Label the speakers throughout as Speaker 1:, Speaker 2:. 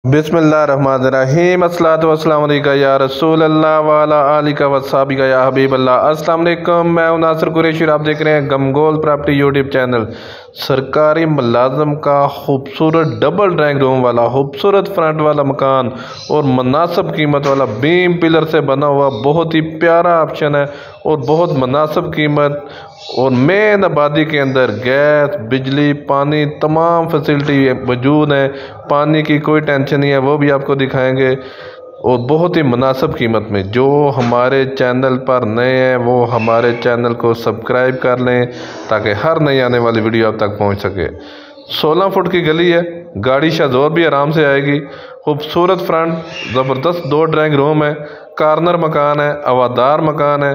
Speaker 1: बिस्मिल्लाहिर्रहमानिर्रहीम अस्सलातु वस्सलामु अलैका या रसूल अल्लाह वाला आलिका वस्साबिका या हबीब अल्लाह। अस्सलाम वालेकुम, मैं हूं नासिर कुरैशी और आप देख रहे हैं गमगोल प्रॉपर्टी यूट्यूब चैनल। सरकारी मुलाजम का खूबसूरत डबल ड्राइंग रूम वाला खूबसूरत फ्रंट वाला मकान और मुनासिब कीमत वाला बीम पिलर से बना हुआ बहुत ही प्यारा ऑप्शन है और बहुत मुनासिब कीमत और मेन आबादी के अंदर गैस बिजली पानी तमाम फैसिलिटी मौजूद है। पानी की कोई टेंशन नहीं है, वो भी आपको दिखाएंगे और बहुत ही मुनासिब कीमत में। जो हमारे चैनल पर नए हैं वो हमारे चैनल को सब्सक्राइब कर लें ताकि हर नई आने वाली वीडियो आप तक पहुंच सके। 16 फुट की गली है, गाड़ी शाहजोर भी आराम से आएगी। खूबसूरत फ्रंट, ज़बरदस्त 2 ड्राइंग रूम है, कॉर्नर मकान है, हवादार मकान है,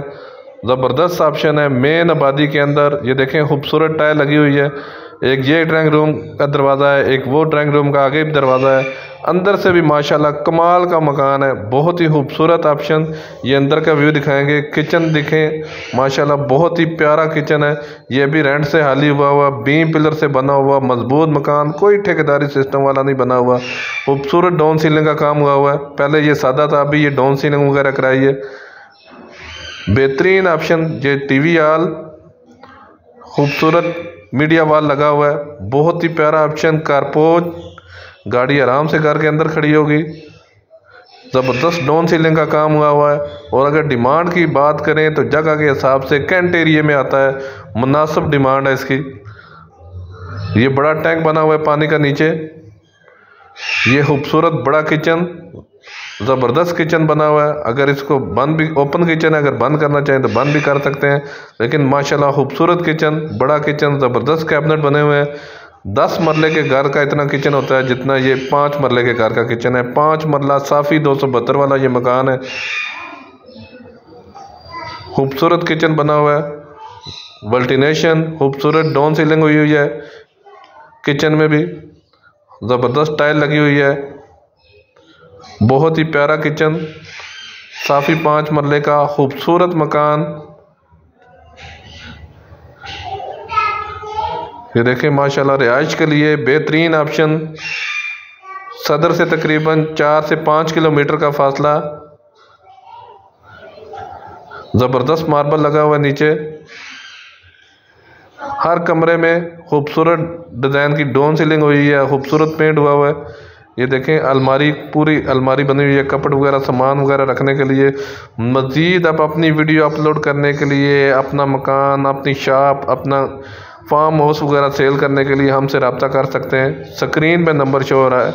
Speaker 1: ज़बरदस्त ऑप्शन है मेन आबादी के अंदर। ये देखें खूबसूरत टाइल लगी हुई है। एक ये ड्राइंग रूम का दरवाज़ा है, एक वो ड्राइंग रूम का आगे भी दरवाज़ा है। अंदर से भी माशाल्लाह कमाल का मकान है, बहुत ही खूबसूरत ऑप्शन। ये अंदर का व्यू दिखाएंगे। किचन दिखें माशाल्लाह, बहुत ही प्यारा किचन है। ये भी रेंट से हाली हुआ बीम पिलर से बना हुआ मजबूत मकान, कोई ठेकेदारी सिस्टम वाला नहीं बना हुआ। खूबसूरत डाउन सीलिंग का काम हुआ है। पहले ये सादा था, अभी ये डाउन सीलिंग वगैरह कराई है। बेहतरीन ऑप्शन। ये टीवी हॉल, खूबसूरत मीडिया वॉल लगा हुआ है, बहुत ही प्यारा ऑप्शन। कारपोर्च, गाड़ी आराम से घर के अंदर खड़ी होगी। ज़बरदस्त डाउन सीलिंग का काम हुआ है। और अगर डिमांड की बात करें तो जगह के हिसाब से कैंट एरिया में आता है, मुनासिब डिमांड है इसकी। ये बड़ा टैंक बना हुआ है पानी का नीचे। ये खूबसूरत बड़ा किचन, ज़बरदस्त किचन बना हुआ है। अगर इसको बंद भी, ओपन किचन है, अगर बंद करना चाहें तो बंद भी कर सकते हैं। लेकिन माशाल्लाह खूबसूरत किचन, बड़ा किचन, ज़बरदस्त कैबिनेट बने हुए हैं। 10 मरले के घर का इतना किचन होता है जितना ये 5 मरले के घर का किचन है। 5 मरला साफ़ी 272 वाला ये मकान है। खूबसूरत किचन बना हुआ है, वेंटिलेशन, खूबसूरत डाउन सीलिंग हुई हुई है। किचन में भी ज़बरदस्त टाइल लगी हुई है। बहुत ही प्यारा किचन, साफ़ी 5 मरले का खूबसूरत मकान। ये देखें माशाल्लाह, रिहाइश के लिए बेहतरीन ऑप्शन। सदर से तकरीबन 4 से 5 किलोमीटर का फासला। ज़बरदस्त मार्बल लगा हुआ है नीचे। हर कमरे में खूबसूरत डिज़ाइन की डाउन सीलिंग हुई है, खूबसूरत पेंट हुआ है। ये देखें अलमारी, पूरी अलमारी बनी हुई है, कपड़े वगैरह सामान वगैरह रखने के लिए। मज़ीद आप अपनी वीडियो अपलोड करने के लिए, अपना मकान, अपनी शॉप, अपना फार्म हाउस वगैरह सेल करने के लिए हमसे रब्ता कर सकते हैं। स्क्रीन पे नंबर शो हो रहा है।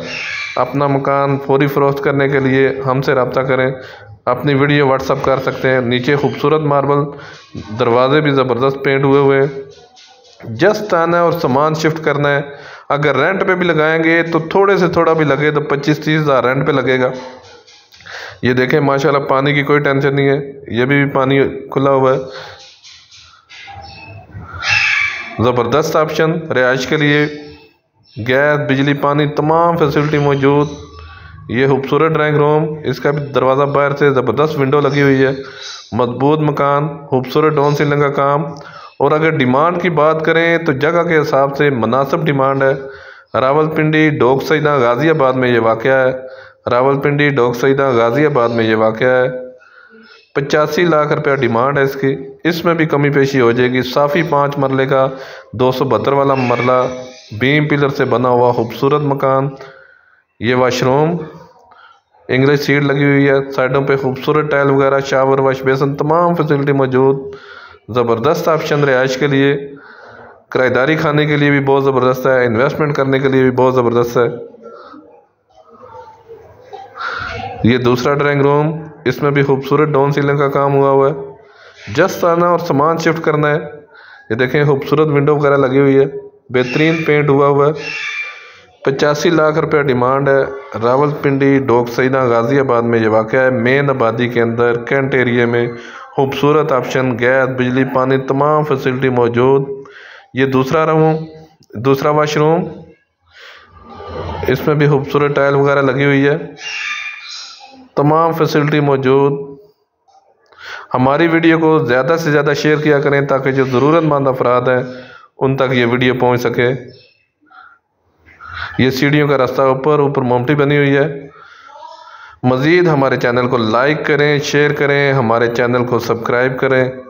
Speaker 1: अपना मकान फौरी फरोख्त करने के लिए हमसे रब्ता करें। अपनी वीडियो व्हाट्सअप कर सकते हैं। नीचे खूबसूरत मार्बल, दरवाजे भी ज़बरदस्त पेंट हुए हैं। जस्ट आना है और सामान शिफ्ट करना है। अगर रेंट पे भी लगाएंगे तो थोड़े से थोड़ा भी लगे तो 25-30 हज़ार रेंट पे लगेगा। ये देखें माशाल्लाह, पानी की कोई टेंशन नहीं है। ये भी पानी खुला हुआ है। ज़बरदस्त ऑप्शन रिहाइश के लिए। गैस बिजली पानी तमाम फैसिलिटी मौजूद। ये खूबसूरत ड्राइंग रूम, इसका भी दरवाज़ा बाहर से ज़बरदस्त विंडो लगी हुई है। मजबूत मकान, खूबसूरत डाउन सीलिंग का काम। और अगर डिमांड की बात करें तो जगह के हिसाब से मुनासिब डिमांड है। रावलपिंडी डोक सईदा गाज़ियाबाद में ये वाक़या है। रावलपिंडी डोक सईदा गाज़ियाबाद में ये वाक़या है। 85 लाख रुपया डिमांड है इसकी। इसमें भी कमी पेशी हो जाएगी। साफ़ी 5 मरले का 272 वाला मरला, बीम पिलर से बना हुआ खूबसूरत मकान। ये वाशरूम, इंग्लिश सीट लगी हुई है। साइडों पे खूबसूरत टाइल वगैरह, शावर, वाश बेसन, तमाम फैसिलिटी मौजूद। ज़बरदस्त ऑप्शन रिहाइश के लिए, किराएदारी खाने के लिए भी बहुत ज़बरदस्त है, इन्वेस्टमेंट करने के लिए भी बहुत ज़बरदस्त है। ये दूसरा ड्राइंग रूम, इसमें भी खूबसूरत डाउन सीलिंग का काम हुआ है। जस्ट आना और सामान शिफ्ट करना है। ये देखें खूबसूरत विंडो वगैरह लगी हुई है, बेहतरीन पेंट हुआ है। 85 लाख रुपया डिमांड है। रावलपिंडी डोक सईदा गाज़ियाबाद में ये वाक़या है, मेन आबादी के अंदर कैंट एरिया में। खूबसूरत ऑप्शन, गैस बिजली पानी तमाम फैसिलिटी मौजूद। ये दूसरा वाशरूम, इसमें भी खूबसूरत टाइल वगैरह लगी हुई है, तमाम फैसिलिटी मौजूद। हमारी वीडियो को ज़्यादा से ज़्यादा शेयर किया करें ताकि जो ज़रूरतमंद अफराद हैं उन तक ये वीडियो पहुंच सके। ये सीढ़ियों का रास्ता ऊपर मोमटी बनी हुई है। मज़ीद हमारे चैनल को लाइक करें, शेयर करें, हमारे चैनल को सब्सक्राइब करें।